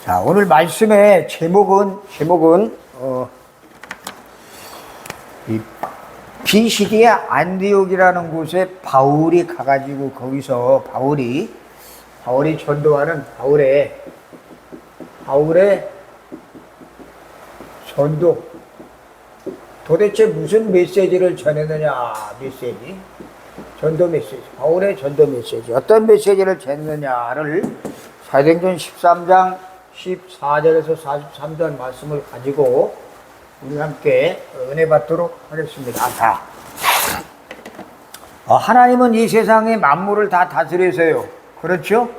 자, 오늘 말씀의 제목은 이 비시디의 안디옥이라는 곳에 바울이 가가지고 거기서 바울이 전도하는 바울의 전도, 도대체 무슨 메시지를 전했느냐, 전도 메시지, 바울의 전도 메시지, 어떤 메시지를 전했느냐를 사도행전 13장 14절에서 43절 말씀을 가지고 우리 함께 은혜 받도록 하겠습니다. 자, 하나님은 이 세상의 만물을 다 다스리세요. 그렇죠?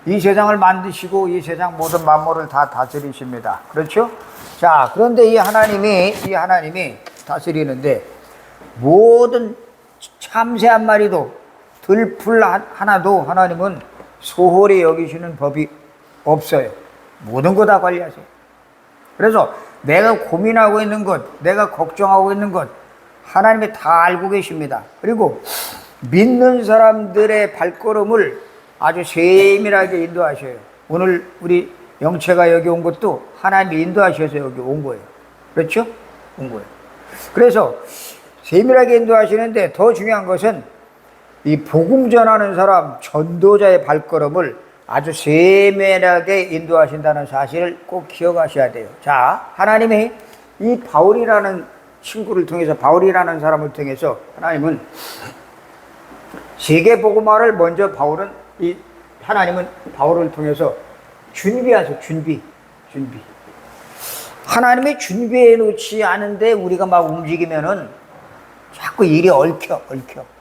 이 세상을 만드시고 이 세상 모든 만물을 다 다스리십니다. 그렇죠? 자, 그런데 이 하나님이 다스리는데 모든 참새 한 마리도 들풀 하나도 하나님은 소홀히 여기시는 법이 없어요. 모든 거 다 관리하세요. 그래서 내가 고민하고 있는 것, 내가 걱정하고 있는 것 하나님이 다 알고 계십니다. 그리고 믿는 사람들의 발걸음을 아주 세밀하게 인도하셔요. 오늘 우리 영채가 여기 온 것도 하나님이 인도하셔서 여기 온 거예요. 그렇죠? 온 거예요. 그래서 세밀하게 인도하시는데 더 중요한 것은 이 복음 전하는 사람, 전도자의 발걸음을 아주 세밀하게 인도하신다는 사실을 꼭 기억하셔야 돼요. 자, 하나님이 이 바울이라는 친구를 통해서, 바울이라는 사람을 통해서 하나님은 세계 복음화를 먼저 하나님은 바울을 통해서 준비하세요. 준비. 하나님이 준비해 놓지 않은데 우리가 막 움직이면은 자꾸 일이 얽혀.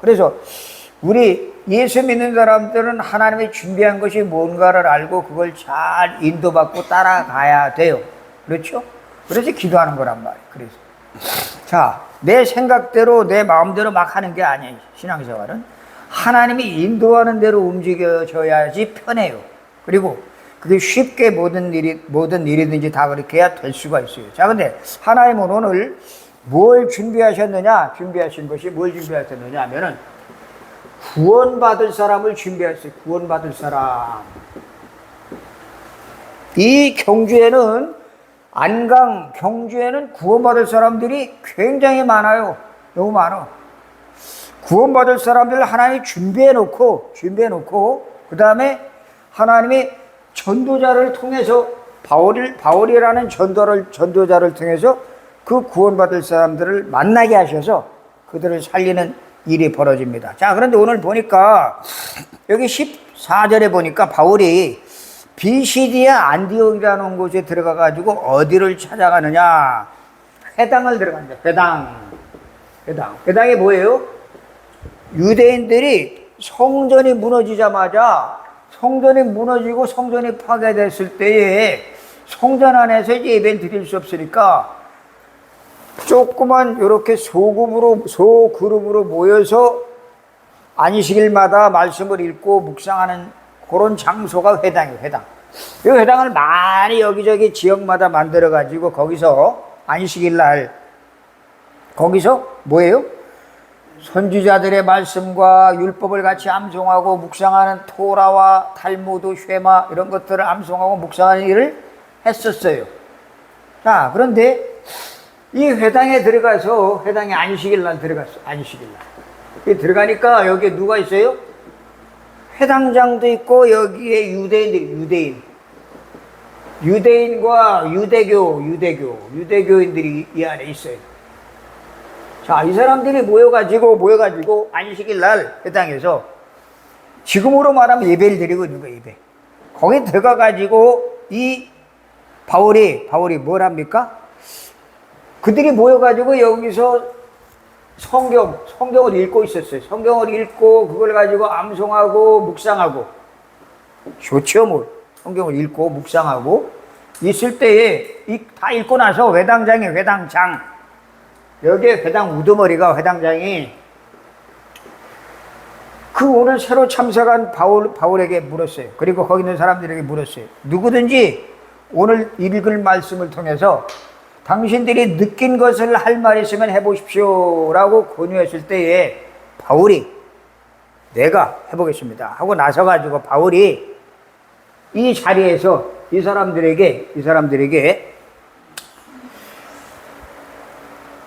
그래서 우리 예수 믿는 사람들은 하나님이 준비한 것이 뭔가를 알고 그걸 잘 인도받고 따라가야 돼요. 그렇죠? 그래서 기도하는 거란 말이에요. 그래서 자, 내 생각대로 내 마음대로 막 하는 게 아니에요. 신앙생활은 하나님이 인도하는 대로 움직여져야지 편해요. 그리고 그게 쉽게 모든 일이든지 다 그렇게 해야 될 수가 있어요. 자, 근데 하나님은 오늘 뭘 준비하셨느냐? 준비하신 것이 뭘 준비하셨느냐 하면은 구원받을 사람을 준비했어요. 구원받을 사람. 이 경주에는, 안강 경주에는 구원받을 사람들이 굉장히 많아요. 너무 많아. 구원받을 사람들을 하나님이 준비해놓고 그 다음에 하나님이 전도자를 통해서 바울이라는 전도자를 통해서 그 구원받을 사람들을 만나게 하셔서 그들을 살리는 일이 벌어집니다. 자, 그런데 오늘 보니까 여기 14절에 보니까 바울이 비시디아 안디옥이라는 곳에 들어가 가지고 어디를 찾아가느냐? 회당을 들어간다. 회당이 뭐예요? 유대인들이 성전이 무너지자마자, 성전이 무너지고 성전이 파괴됐을 때에 성전 안에서 이제 예배를 드릴 수 없으니까 조그만 이렇게 소그룹으로 모여서 안식일마다 말씀을 읽고 묵상하는 그런 장소가 회당이에요. 이 회당을 많이 여기저기 지역마다 만들어 가지고 거기서 안식일날 거기서 뭐예요? 선지자들의 말씀과 율법을 같이 암송하고 묵상하는 토라와 탈무드, 쉐마 이런 것들을 암송하고 묵상하는 일을 했었어요. 자, 그런데 이 회당에 들어가서, 회당에 안식일날 들어갔어. 안식일날 들어가니까 여기에 누가 있어요? 회당장도 있고 여기에 유대인과 유대교인들이 이 안에 있어요. 자, 이 사람들이 모여가지고 안식일날 회당에서 지금으로 말하면 예배를 드리고 있는 거예요. 예배. 거기 들어가가지고 이 바울이 뭘 합니까? 그들이 모여가지고 여기서 성경을 읽고 있었어요. 성경을 읽고 그걸 가지고 암송하고 묵상하고. 좋죠, 뭐. 성경을 읽고 묵상하고 있을 때에 다 읽고 나서 회당장. 여기에 회당 우두머리가 회당장이 그 오늘 새로 참석한 바울에게 물었어요. 그리고 거기 있는 사람들에게 물었어요. 누구든지 오늘 읽을 말씀을 통해서 당신들이 느낀 것을 할 말 있으면 해보십시오 라고 권유했을 때에 바울이 내가 해보겠습니다 하고 나서가지고 바울이 이 자리에서 이 사람들에게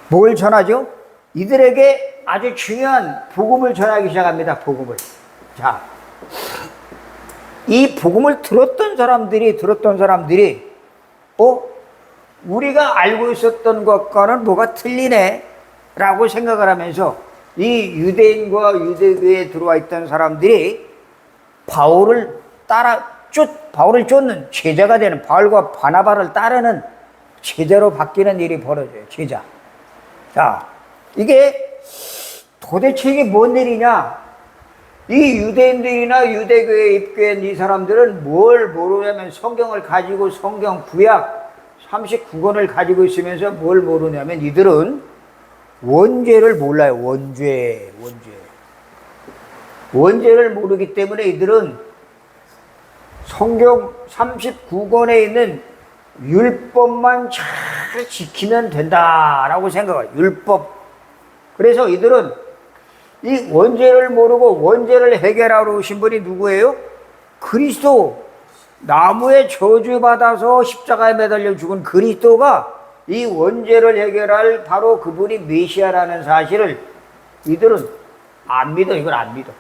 뭘 전하죠? 이들에게 아주 중요한 복음을 전하기 시작합니다. 복음을. 자, 이 복음을 들었던 사람들이 우리가 알고 있었던 것과는 뭐가 틀리네 라고 생각을 하면서 이 유대인과 유대교에 들어와 있던 사람들이 바울을 쫓는 제자가 되는, 바울과 바나바를 따르는 제자로 바뀌는 일이 벌어져요. 제자. 자, 이게 도대체 이게 뭔 일이냐? 이 유대인들이나 유대교에 입교한 이 사람들은 뭘 모르냐면 성경을 가지고 성경 구약 39권을 가지고 있으면서 뭘 모르냐면 이들은 원죄를 몰라요. 원죄를 모르기 때문에 이들은 성경 39권에 있는 율법만 잘 지키면 된다라고 생각해요. 율법. 그래서 이들은 이 원죄를 모르고 원죄를 해결하러 오신 분이 누구예요? 그리스도. 나무에 저주받아서 십자가에 매달려 죽은 그리스도가 이 원죄를 해결할 바로 그분이 메시아라는 사실을 이들은 안 믿어. 이걸 안 믿어.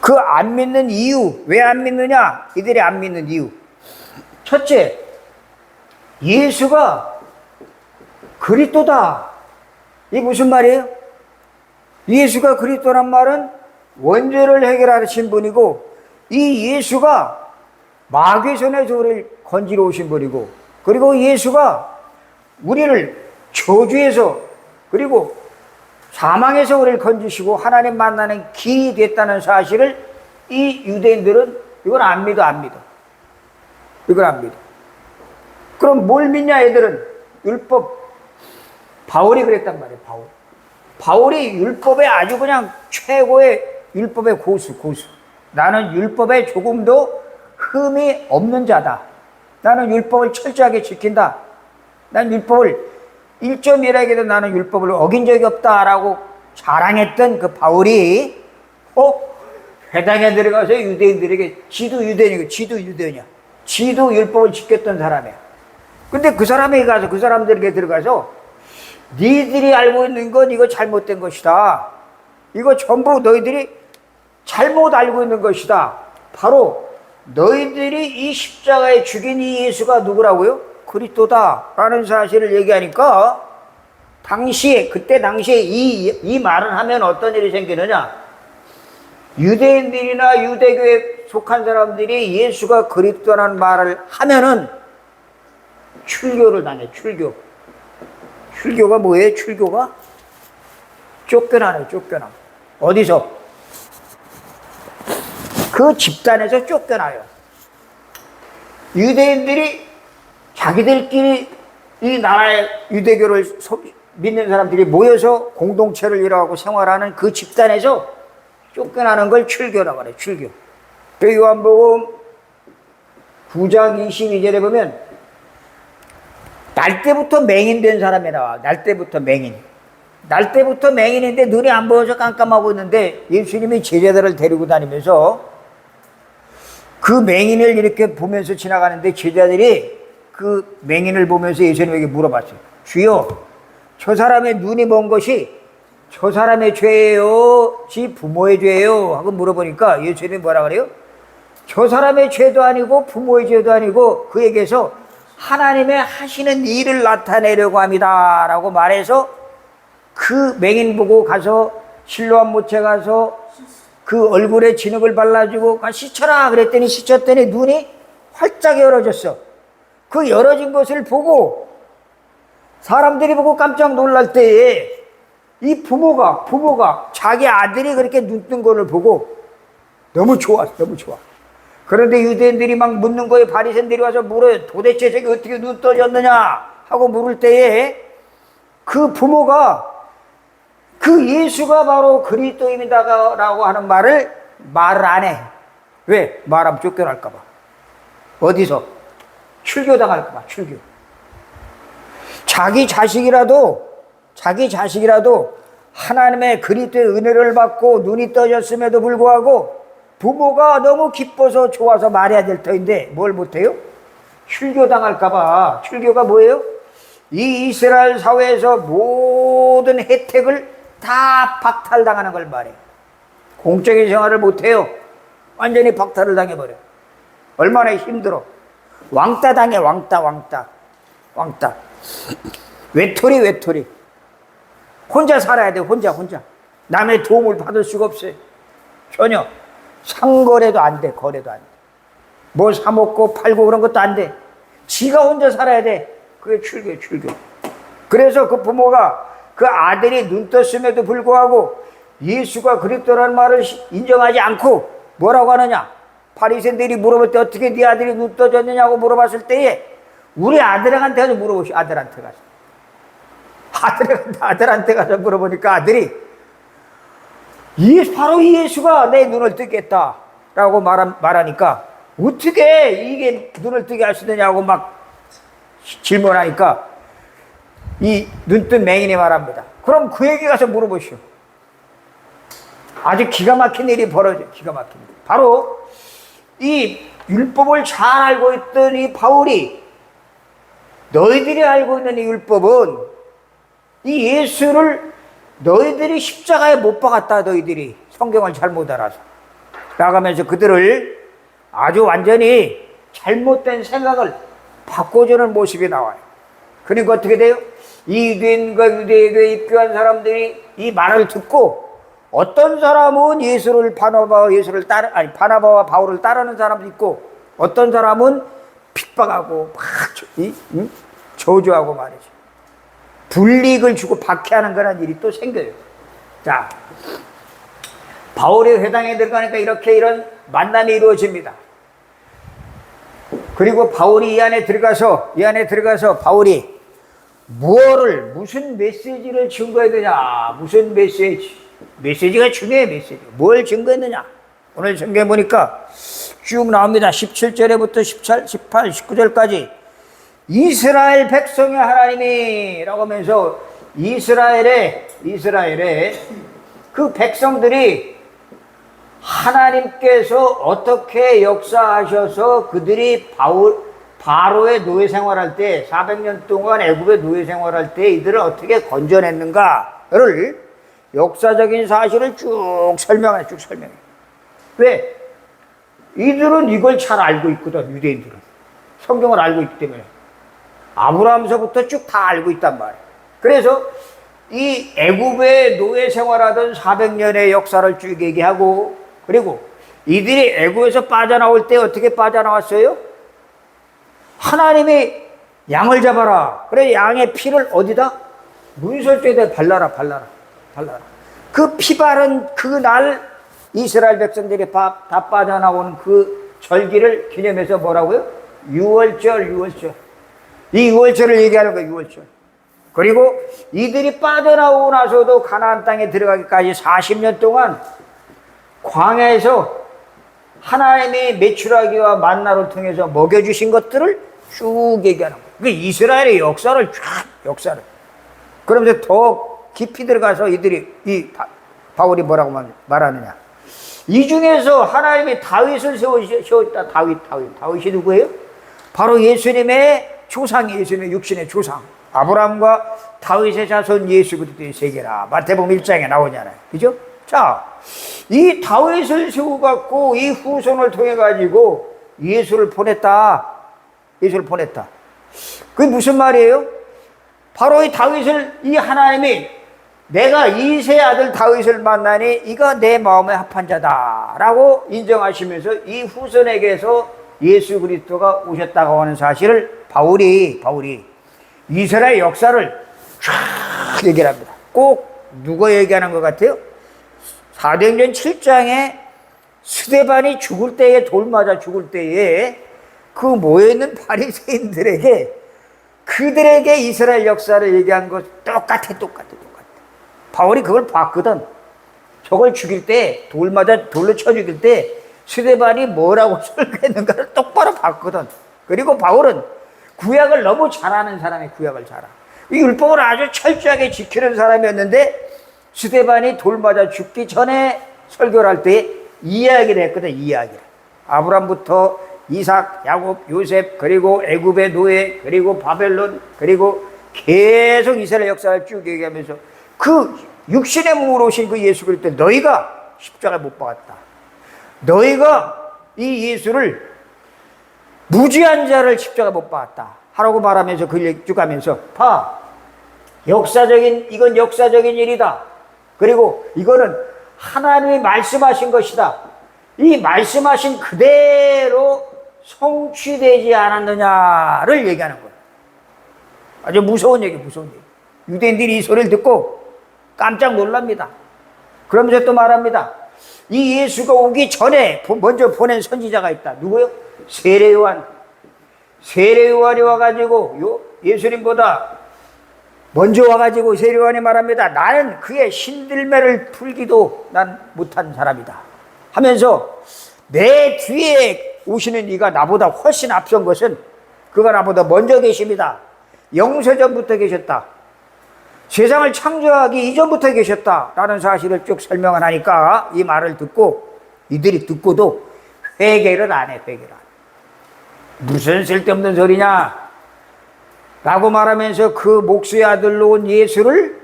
그 안 믿는 이유, 왜 안 믿느냐? 이들이 안 믿는 이유. 첫째, 예수가 그리스도다. 이게 무슨 말이에요? 예수가 그리스도란 말은 원죄를 해결하신 분이고, 이 예수가 마귀손에서 우리를 건지러 오신 분이고, 그리고 예수가 우리를 저주에서 그리고 사망에서 우리를 건지시고 하나님 만나는 길이 됐다는 사실을 이 유대인들은 이걸 안 믿어. 이걸 안 믿어. 그럼 뭘 믿냐? 애들은 율법. 바울이 그랬단 말이에요. 바울이 율법에 아주 그냥 최고의 율법의 고수. 나는 율법에 조금도 흠이 없는 자다. 나는 율법을 철저하게 지킨다. 난 율법을 1.1에게도 나는 율법을 어긴 적이 없다라고 자랑했던 그 바울이 회당에 들어가서 유대인들에게 지도 유대인이야. 지도 율법을 지켰던 사람이야. 근데 그 사람들에게 들어가서 니들이 알고 있는 건 이거 잘못된 것이다. 이거 전부 너희들이 잘못 알고 있는 것이다. 바로 너희들이 이 십자가에 죽인 이 예수가 누구라고요? 그리스도다 라는 사실을 얘기하니까 그때 당시에 이 말을 하면 어떤 일이 생기느냐? 유대인들이나 유대교에 속한 사람들이 예수가 그리스도라는 말을 하면은 출교를 당해. 출교가 뭐예요? 출교가 쫓겨나네. 어디서? 그 집단에서 쫓겨나요. 유대인들이 자기들끼리 이 나라의 유대교를 믿는 사람들이 모여서 공동체를 이뤄가고 생활하는 그 집단에서 쫓겨나는 걸 출교라고 그래요. 출교. 요한복음 9장 22절에 보면 날 때부터 맹인된 사람이 나와. 날 때부터 맹인인데 눈이 안 보여서 깜깜하고 있는데 예수님이 제자들을 데리고 다니면서 그 맹인을 이렇게 보면서 지나가는데 제자들이 그 맹인을 보면서 예수님에게 물어봤어요. 주여, 저 사람의 눈이 먼 것이 저 사람의 죄예요? 지 부모의 죄예요? 하고 물어보니까 예수님이 뭐라 그래요? 저 사람의 죄도 아니고 부모의 죄도 아니고 그에게서 하나님의 하시는 일을 나타내려고 합니다 라고 말해서 그 맹인 보고 가서 실로암 못에 가서 그 얼굴에 진흙을 발라주고 씻어라 그랬더니 씻었더니 눈이 활짝 열어졌어. 그 열어진 것을 보고 사람들이 보고 깜짝 놀랄 때에 이 부모가 자기 아들이 그렇게 눈 뜬 거를 보고 너무 좋아. 그런데 유대인들이 막 묻는 거에 바리새인들이 와서 물어요. 도대체 저게 어떻게 눈 떠졌느냐 하고 물을 때에 그 부모가 그 예수가 바로 그리스도입니다라고 하는 말을 안 해. 왜? 말하면 쫓겨날까 봐. 어디서? 출교당할까 봐. 출교. 자기 자식이라도 하나님의 그리스도의 은혜를 받고 눈이 떠졌음에도 불구하고 부모가 너무 기뻐서 좋아서 말해야 될 터인데 뭘 못해요? 출교당할까봐. 출교가 뭐예요? 이 이스라엘 사회에서 모든 혜택을 다 박탈당하는 걸 말해요. 공적인 생활을 못해요. 완전히 박탈을 당해버려. 얼마나 힘들어. 왕따 당해. 왕따. 외톨이. 혼자 살아야 돼. 혼자. 남의 도움을 받을 수가 없어요. 전혀. 상거래도 안 돼. 거래도 안 돼. 뭐 사먹고 팔고 그런 것도 안 돼. 지가 혼자 살아야 돼. 그게 출교. 그래서 그 부모가 그 아들이 눈 떴음에도 불구하고 예수가 그리스도라는 말을 인정하지 않고 뭐라고 하느냐? 바리새인들이 물어볼 때 어떻게 네 아들이 눈 떠졌느냐고 물어봤을 때에 우리 아들한테 가서 물어보시오. 아들한테 가서 물어보니까 아들이 바로 예수가 내 눈을 뜨겠다라고 말하니까 어떻게 이게 눈을 뜨게 하시느냐고 막 질문하니까 이 눈뜬 맹인이 말합니다. 그럼 그에게 가서 물어보시오. 아주 기가 막힌 일이 벌어져요. 기가 막힌 일. 바로 이 율법을 잘 알고 있던 이 바울이 너희들이 알고 있는 이 율법은 이 예수를 너희들이 십자가에 못 박았다. 너희들이 성경을 잘못 알아서 나가면서 그들을 아주 완전히 잘못된 생각을 바꿔주는 모습이 나와요. 그리고 어떻게 돼요? 이 유대인과 유대교에 입교한 사람들이 이 말을 듣고 어떤 사람은 바나바와 바울을 따르는 사람도 있고 어떤 사람은 핍박하고 막 저주하고 말이죠. 불이익을 주고 박해하는 그런 일이 또 생겨요. 자, 바울의 회당에 들어가니까 이런 만남이 이루어집니다. 그리고 바울이 이 안에 들어가서 바울이 무슨 메시지를 증거해야 되냐? 무슨 메시지가 중요해. 뭘 증거했느냐? 오늘 성경에 보니까 쭉 나옵니다. 17절에부터 18, 19절까지 이스라엘 백성의 하나님이 라고 하면서 이스라엘의 그 백성들이 하나님께서 어떻게 역사하셔서 그들이 바로의 노예 생활할 때 400년 동안 애굽의 노예 생활할 때 이들을 어떻게 건져냈는가를 역사적인 사실을 쭉 설명해. 왜? 이들은 이걸 잘 알고 있거든. 유대인들은 성경을 알고 있기 때문에 아브라함서부터 쭉 다 알고 있단 말이에요. 그래서 이 애굽의 노예 생활하던 400년의 역사를 쭉 얘기하고 그리고 이들이 애굽에서 빠져나올 때 어떻게 빠져나왔어요? 하나님이 양을 잡아라. 그래 양의 피를 어디다? 문설주에다 발라라. 그 피 바른 그날 이스라엘 백성들이 다 빠져나오는 그 절기를 기념해서 뭐라고요? 유월절. 이 유월절을 얘기하는 거예요. 유월절. 그리고 이들이 빠져나오고 나서도 가나안 땅에 들어가기까지 40년 동안 광야에서 하나님이 메추라기와 만나를 통해서 먹여주신 것들을 쭉 얘기하는 거예요. 그 이스라엘의 역사를. 그러면서 더 깊이 들어가서 바울이 뭐라고 말하느냐. 이 중에서 하나님이 다윗을 세우셨다. 다윗이 누구예요? 바로 예수님의 조상이 예수님의 육신의 조상. 아브라함과 다윗의 자손 예수 그리스도의 세계라. 마태복음 1장에 나오잖아요. 그죠? 자, 이 다윗을 세워갖고 이 후손을 통해가지고 예수를 보냈다. 그게 무슨 말이에요? 바로 이 다윗을 이 하나님이 내가 이세 아들 다윗을 만나니 이가 내 마음에 합한 자다라고 인정하시면서 이 후손에게서 예수 그리스도가 오셨다고 하는 사실을 바울이 이스라엘 역사를 쫙 얘기를 합니다. 꼭 누가 얘기하는 것 같아요? 사도행전 7장에 스데반이 죽을 때에 돌 맞아 죽을 때에 그 모여있는 바리새인들에게 그들에게 이스라엘 역사를 얘기한 것 똑같아. 바울이 그걸 봤거든. 저걸 죽일 때 돌로 쳐 죽일 때 스데반이 뭐라고 설교했는가를 똑바로 봤거든. 그리고 바울은 구약을 너무 잘하는 사람이 구약을 잘하. 이 율법을 아주 철저하게 지키는 사람이었는데 스데반이 돌 맞아 죽기 전에 설교를 할 때 이야기를 했거든. 이야기를. 아브람부터 이삭, 야곱, 요셉, 그리고 애굽의 노예, 그리고 바벨론, 그리고 계속 이스라엘 역사를 쭉 얘기하면서 그 육신의 몸으로 오신 그 예수 그리스도 너희가 십자가에 못 박았다. 너희가 이 예수를 무죄한 자를 십자가에 못 박았다 하라고 말하면서 그 얘기 쭉 하면서 봐. 이건 역사적인 일이다. 그리고 이거는 하나님이 말씀하신 것이다. 이 말씀하신 그대로 성취되지 않았느냐를 얘기하는 거예요. 아주 무서운 얘기. 유대인들이 이 소리를 듣고 깜짝 놀랍니다. 그러면서 또 말합니다. 이 예수가 오기 전에 먼저 보낸 선지자가 있다. 누구요? 세례요한. 세례요한이 와가지고 예수님보다 먼저 와가지고 세례요한이 말합니다. 나는 그의 신들매를 풀기도 난 못한 사람이다 하면서 내 뒤에 오시는 이가 나보다 훨씬 앞선 것은 그가 나보다 먼저 계십니다. 영세전부터 계셨다. 세상을 창조하기 이전부터 계셨다라는 사실을 쭉 설명을 하니까 이 말을 듣고 이들이 듣고도 회개를 안 해. 회개를 안 해. 무슨 쓸데없는 소리냐 라고 말하면서 그 목수의 아들로 온 예수를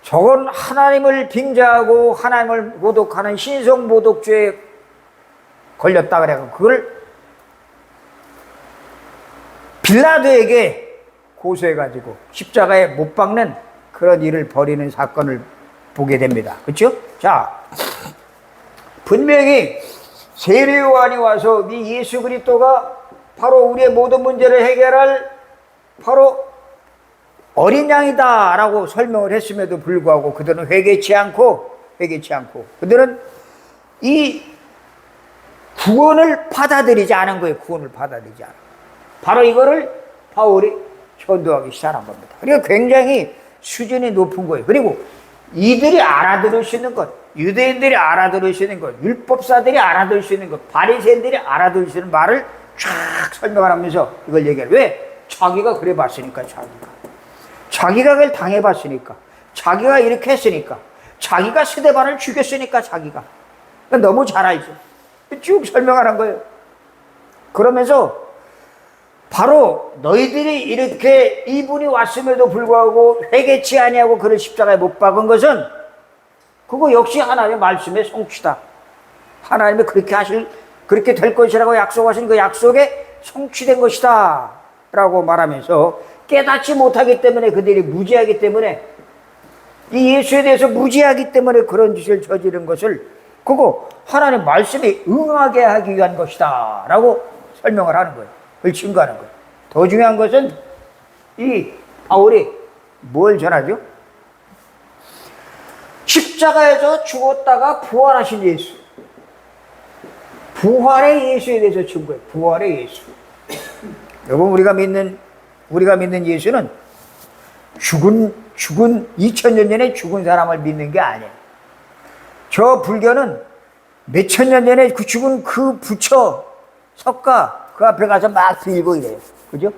저건 하나님을 빙자하고 하나님을 모독하는 신성모독죄에 걸렸다 그래서 그걸 빌라도에게 고소해가지고 십자가에 못 박는 그런 일을 벌이는 사건을 보게 됩니다. 그렇죠? 자, 분명히 세례요한이 와서 이 예수 그리스도가 바로 우리의 모든 문제를 해결할 바로 어린 양이다 라고 설명을 했음에도 불구하고 그들은 회개치 않고 그들은 이 구원을 받아들이지 않은 거예요. 구원을 받아들이지 않은 바로 이거를 바울이 전도하기 시작한 겁니다. 그러니까 굉장히 수준이 높은 거예요. 그리고 이들이 알아들을 수 있는 것, 유대인들이 알아들을 수 있는 것, 율법사들이 알아들을 수 있는 것, 바리새인들이 알아들을 수 있는 말을 쫙 설명을 하면서 이걸 얘기해요. 왜? 자기가 그래 봤으니까. 자기가 그걸 당해봤으니까, 자기가 이렇게 했으니까, 자기가 스데반을 죽였으니까. 자기가 너무 잘 알죠. 쭉 설명하는 거예요. 그러면서 바로 너희들이 이렇게 이분이 왔음에도 불구하고 회개치 아니하고 그를 십자가에 못 박은 것은 그거 역시 하나님의 말씀의 성취다. 하나님이 그렇게 될 것이라고 약속하신 그 약속에 성취된 것이다 라고 말하면서 깨닫지 못하기 때문에 그들이 무지하기 때문에 이 예수에 대해서 무지하기 때문에 그런 짓을 저지른 것을 그거 하나님 말씀에 응하게 하기 위한 것이다 라고 설명을 하는 거예요. 그걸 증거하는 거예요. 더 중요한 것은 이 바울이 뭘 전하죠? 십자가에서 죽었다가 부활하신 예수. 부활의 예수에 대해서 증거해요. 부활의 예수. 여러분 우리가 믿는 예수는 죽은 2000년 전에 죽은 사람을 믿는 게 아니에요. 저 불교는 몇천 년 전에 그 죽은 그 부처 석가 그 앞에 가서 막 들고 이래요. 그죠?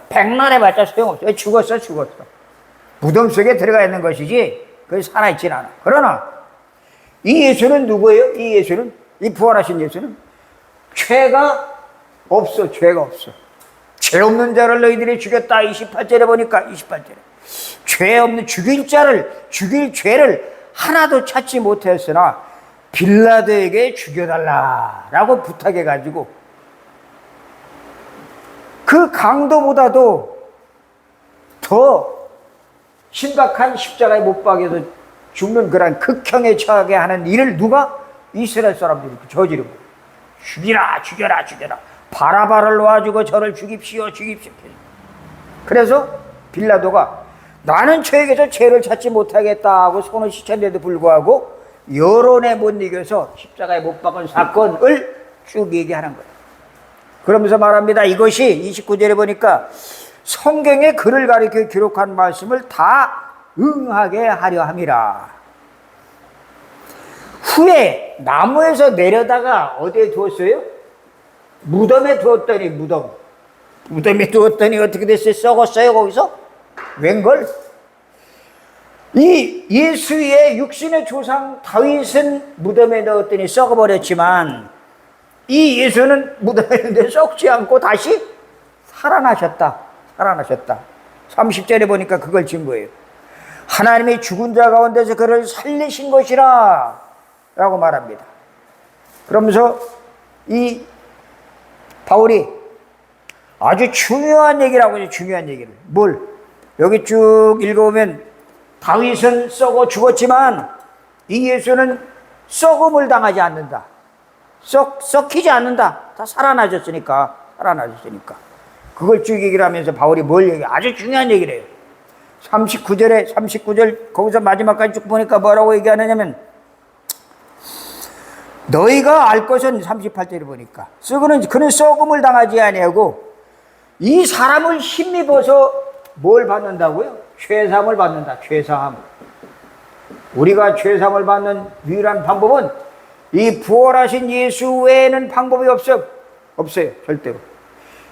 백날 해봤자 소용없어요. 죽었어. 무덤 속에 들어가 있는 것이지 그게 살아있진 않아. 그러나 이 예수는 누구예요? 이 부활하신 예수는 죄가 없어. 죄 없는 자를 너희들이 죽였다. 28절에 보니까 28절에 죽일 죄를 하나도 찾지 못했으나 빌라도에게 죽여달라라고 부탁해가지고 그 강도보다도 더 심각한 십자가에 못 박여서 죽는 그런 극형에 처하게 하는 일을 누가? 이스라엘 사람들이 저지른 거예요. 죽여라. 바라바를 놓아주고 저를 죽입시오. 그래서 빌라도가 나는 저에게서 죄를 찾지 못하겠다고 손을 씻었는데도 불구하고 여론에 못 이겨서 십자가에 못 박은 사건을 쭉 얘기하는 거예요. 그러면서 말합니다. 이것이 29절에 보니까 성경에 그를 가리켜 기록한 말씀을 다 응하게 하려 함이라. 후에 나무에서 내려다가 어디에 두었어요? 무덤에 두었더니 무덤에 두었더니 어떻게 됐어요? 썩었어요 거기서? 웬걸? 이 예수의 육신의 조상 다윗은 무덤에 넣었더니 썩어버렸지만 이 예수는 무덤에 넣는데 썩지 않고 다시 살아나셨다. 30절에 보니까 그걸 증거해요. 하나님이 죽은 자 가운데서 그를 살리신 것이라 라고 말합니다. 그러면서 이 바울이 아주 중요한 얘기를 하고 있어요. 중요한 얘기를. 뭘? 여기 쭉 읽어보면 다윗은 썩어 죽었지만 이 예수는 썩음을 당하지 않는다. 썩히지 않는다. 다 살아나셨으니까. 그걸 쭉 얘기를 하면서 바울이 뭘 얘기해? 아주 중요한 얘기를 해요. 39절 거기서 마지막까지 쭉 보니까 뭐라고 얘기하느냐면 너희가 알 것은 38절에 보니까 그는 썩음을 당하지 아니하고 이 사람을 힘입어서 뭘 받는다고요? 죄사함을 받는다. 죄사함. 우리가 죄사함을 받는 유일한 방법은 이 부활하신 예수 외에는 방법이 없어요. 절대로.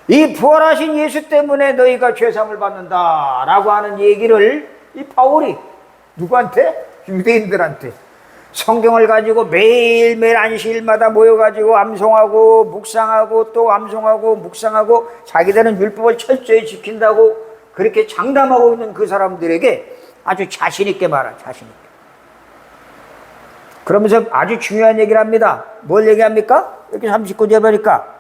이 부활하신 예수 때문에 너희가 죄사함을 받는다라고 하는 얘기를 이 바울이 누구한테? 유대인들한테. 성경을 가지고 매일매일 안식일마다 모여가지고 암송하고 묵상하고 또 암송하고 묵상하고 자기들은 율법을 철저히 지킨다고 그렇게 장담하고 있는 그 사람들에게 아주 자신있게 말하. 자신있게. 그러면서 아주 중요한 얘기를 합니다. 뭘 얘기합니까? 이렇게 39절 보니까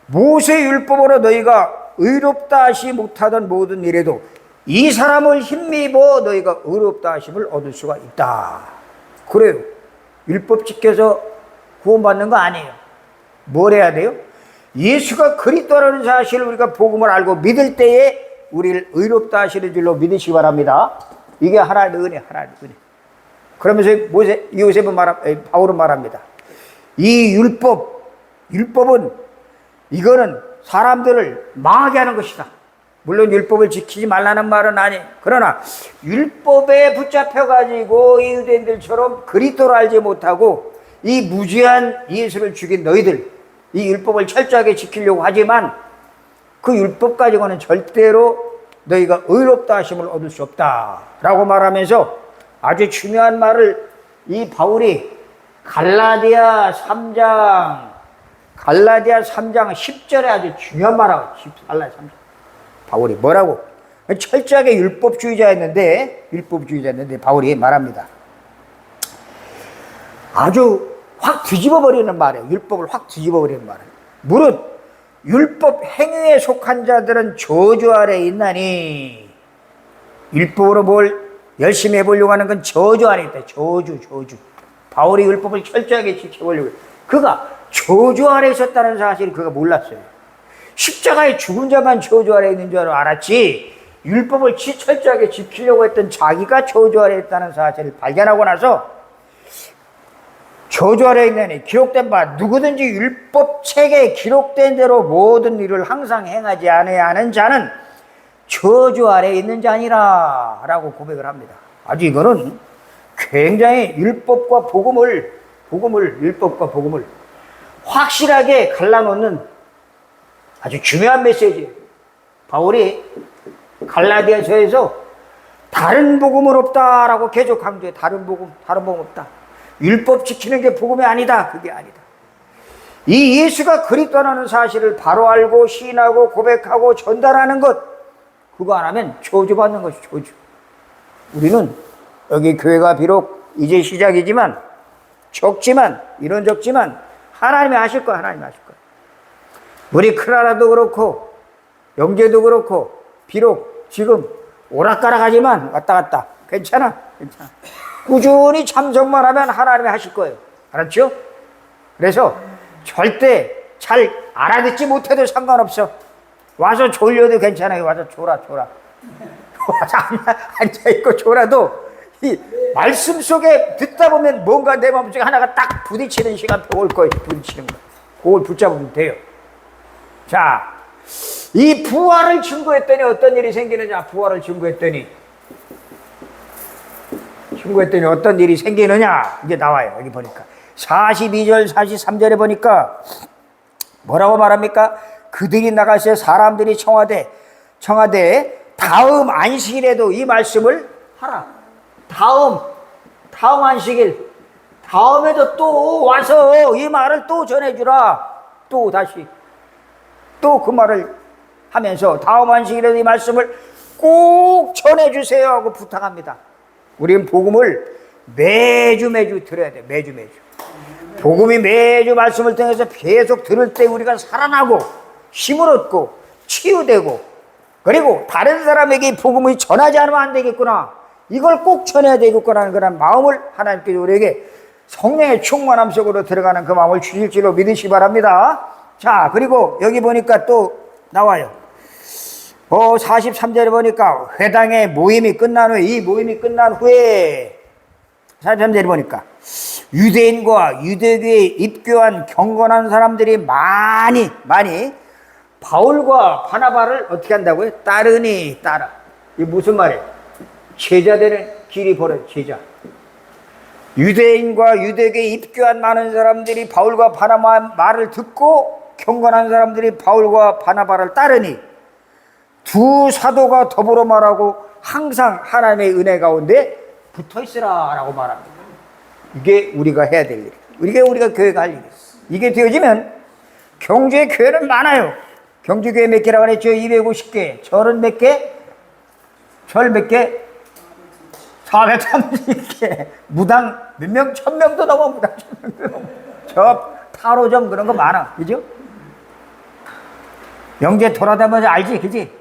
모세 율법으로 너희가 의롭다 하시 못하던 모든 일에도 이 사람을 힘입어 너희가 의롭다 하심을 얻을 수가 있다. 그래요. 율법 지켜서 구원받는 거 아니에요. 뭘 해야 돼요? 예수가 그리스도라는 사실을 우리가 복음을 알고 믿을 때에 우리를 의롭다 하시는 줄로 믿으시기 바랍니다. 이게 하나님의 은혜. 그러면서 바울은 말합니다. 이 율법은 이거는 사람들을 망하게 하는 것이다. 물론 율법을 지키지 말라는 말은 아니에요. 그러나 율법에 붙잡혀가지고 이 유대인들처럼 그리스도를 알지 못하고 이 무죄한 예수를 죽인 너희들, 이 율법을 철저하게 지키려고 하지만 그 율법 가지고는 절대로 너희가 의롭다 하심을 얻을 수 없다라고 말하면서 아주 중요한 말을 이 바울이 갈라디아 3장 10절에 아주 중요한 말하고 갈라디아 3장 바울이 뭐라고? 철저하게 율법주의자였는데 바울이 말합니다. 아주 확 뒤집어버리는 말이에요. 율법을 확 뒤집어버리는 말이에요. 무릇 율법 행위에 속한 자들은 저주 아래에 있나니 율법으로 뭘 열심히 해보려고 하는 건 저주 아래에 있다. 저주. 바울이 율법을 철저하게 지켜보려고 해요. 그가 저주 아래에 있었다는 사실을 그가 몰랐어요. 십자가에 죽은 자만 저주 아래에 있는 줄 알았지 율법을 철저하게 지키려고 했던 자기가 저주 아래에 있다는 사실을 발견하고 나서 저주 아래에 있는 기록된 바 누구든지 율법책에 기록된 대로 모든 일을 항상 행하지 않아야 하는 자는 저주 아래에 있는 자니라 라고 고백을 합니다. 아주 이거는 굉장히 율법과 복음을 확실하게 갈라놓는 아주 중요한 메시지예요. 바울이 갈라디아서에서 다른 복음은 없다라고 계속 강조해. 다른 복음 없다. 율법 지키는 게 복음이 아니다. 그게 아니다. 이 예수가 그리스도라는 사실을 바로 알고 시인하고 고백하고 전달하는 것, 그거 안 하면 저주받는 것이 저주. 우리는 여기 교회가 비록 이제 시작이지만 적지만 하나님이 아실 거야. 우리 클라라도 그렇고 영재도 그렇고 비록 지금 오락가락하지만 왔다 갔다 괜찮아. 꾸준히 참석만 하면 하나님이 하실 거예요. 알았죠? 그래서 절대 잘 알아듣지 못해도 상관없어. 와서 졸려도 괜찮아요. 와서 졸아. 와서 앉아있고 졸아도 이 말씀 속에 듣다 보면 뭔가 내 마음속에 하나가 딱 부딪히는 시간 올 거예요. 부딪히는 거. 그걸 붙잡으면 돼요. 자, 이 부활을 증거했더니 어떤 일이 생기느냐? 부활을 증거했더니 어떤 일이 생기느냐? 이게 나와요. 여기 보니까 42절 43절에 보니까 뭐라고 말합니까? 그들이 나가서 사람들이 청하되 다음 안식일에도 이 말씀을 하라. 다음 안식일, 다음에도 또 와서 이 말을 또 전해주라. 또 다시, 또 그 말을 하면서 다음 안식일에도 이 말씀을 꼭 전해주세요 하고 부탁합니다. 우리는 복음을 매주 들어야 돼. 매주. 복음이 매주 말씀을 통해서 계속 들을 때 우리가 살아나고 힘을 얻고 치유되고, 그리고 다른 사람에게 복음을 전하지 않으면 안 되겠구나, 이걸 꼭 전해야 되겠구나 하는 그런 마음을 하나님께서 우리에게 성령의 충만함 속으로 들어가는 그 마음을 주실 줄로 믿으시기 바랍니다. 자, 그리고 여기 보니까 또 나와요. 43절에 보니까 회당의 모임이 끝난 후에, 이 모임이 끝난 후에 43절에 보니까 유대인과 유대교에 입교한 경건한 사람들이 많이 바울과 바나바를 어떻게 한다고요? 따라. 이게 무슨 말이에요? 제자 되는 길이 벌어요. 제자. 유대인과 유대교에 입교한 많은 사람들이 바울과 바나바 말을 듣고 경건한 사람들이 바울과 바나바를 따르니 두 사도가 더불어 말하고 항상 하나님의 은혜 가운데 붙어 있으라 라고 말합니다. 이게 우리가 해야 될 일, 우리가 교회가 할 일이에요. 이게 되어지면 경주에 교회는 많아요. 경주교회 몇 개라고 그랬죠? 250개. 절은 몇 개? 절 몇 개? 430개. 무당 몇 명? 1000명도 넘어. 무당 1000명도 넘어. 저 타로점 그런 거 많아. 그죠? 영재 돌아다니면서 알지? 그지?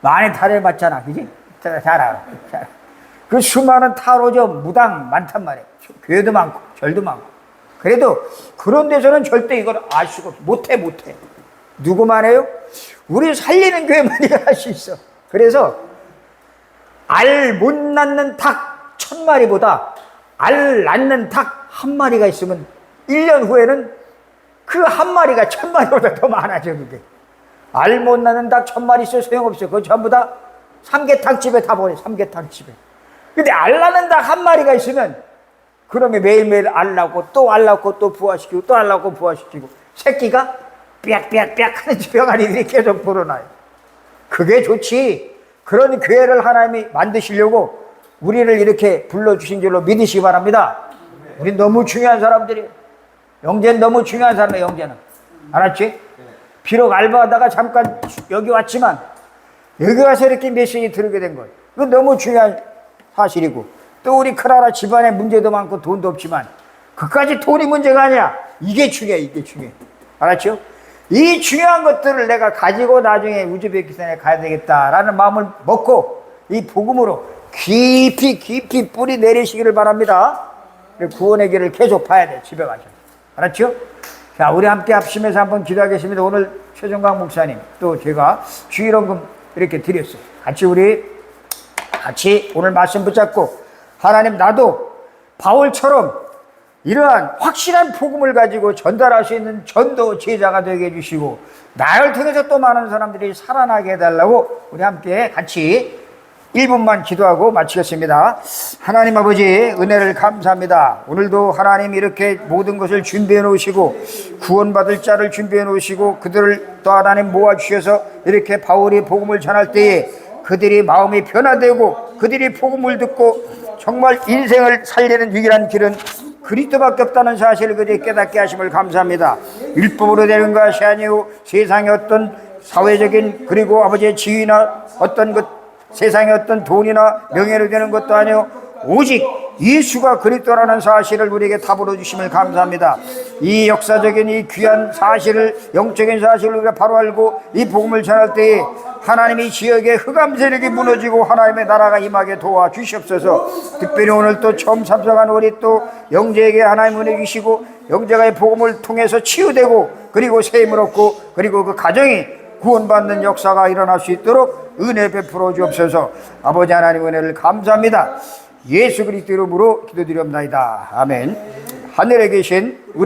많이 타로해 봤잖아. 그지? 잘 알아. 그 수많은 타로점, 무당 많단 말이에요. 교회도 많고 절도 많고. 그래도 그런 데서는 절대 이걸 알 수가 없어. 못해. 누구만 해요? 우리 살리는 교회만이 할 수 있어. 그래서 알 못 낳는 닭 1000마리보다 알 낳는 닭 1마리가 있으면 1년 후에는 그 1마리가 1000마리보다 더 많아져. 그게 알 못 낳는 닭 1000마리 있어 소용없어. 그거 전부 다 삼계탕집에 다 보내. 삼계탕집에. 근데 알 낳는 닭 1마리가 있으면 그러면 매일매일 알 낳고 또 알 낳고 또 부화시키고 또 알 낳고 부화시키고 새끼가 삐약삐약 하는 병아리들이 계속 불어나요. 그게 좋지. 그런 교회를 하나님이 만드시려고 우리를 이렇게 불러주신 줄로 믿으시기 바랍니다. 우린 너무 중요한 사람들이에요. 영재는 너무 중요한 사람이에요. 영재는 알았지? 비록 알바하다가 잠깐 여기 왔지만 여기 와서 이렇게 메시지 들으게 된 거예요. 그건 너무 중요한 사실이고, 또 우리 크라라 집안에 문제도 많고 돈도 없지만 그까지 돈이 문제가 아니야. 이게 중요해. 알았죠? 이 중요한 것들을 내가 가지고 나중에 우즈베키스탄에 가야 되겠다라는 마음을 먹고 이 복음으로 깊이 뿌리 내리시기를 바랍니다. 구원의 길을 계속 봐야 돼. 집에 가서. 알았죠? 자, 우리 함께 합심해서 한번 기도하겠습니다. 오늘 최종강 목사님 또 제가 주일원금 이렇게 드렸어요. 같이 오늘 말씀 붙잡고, 하나님, 나도 바울처럼 이러한 확실한 복음을 가지고 전달할 수 있는 전도 제자가 되게 해주시고, 나를 통해서 또 많은 사람들이 살아나게 해달라고 우리 함께 같이 1분만 기도하고 마치겠습니다. 하나님 아버지, 은혜를 감사합니다. 오늘도 하나님 이렇게 모든 것을 준비해 놓으시고 구원받을 자를 준비해 놓으시고 그들을 또 하나님 모아주셔서 이렇게 바울이 복음을 전할 때에 그들이 마음이 변화되고 그들이 복음을 듣고 정말 인생을 살리는 유일한 길은 그리스도밖에 없다는 사실을 그들이 깨닫게 하심을 감사합니다. 율법으로 되는 것이 아니고 세상의 어떤 사회적인 그리고 아버지의 지위나 어떤 것, 세상의 어떤 돈이나 명예로 되는 것도 아니고 오직 예수가 그리스도라는 사실을 우리에게 답으로 주심을 감사합니다. 이 역사적인 이 귀한 사실을, 영적인 사실을 우리가 바로 알고 이 복음을 전할 때에 하나님이 지역의 흑암 세력이 무너지고 하나님의 나라가 임하게 도와주시옵소서. 특별히 오늘 또 처음 참석한 우리 또 영재에게 하나님 은혜 주시고 영재가 이 복음을 통해서 치유되고 그리고 세임을 얻고 그리고 그 가정이 구원받는 역사가 일어날 수 있도록 은혜 베풀어 주옵소서. 아버지 하나님 은혜를 감사합니다. 예수 그리스도 이름으로 기도드리옵나이다. 아멘. 하늘에 계신 우리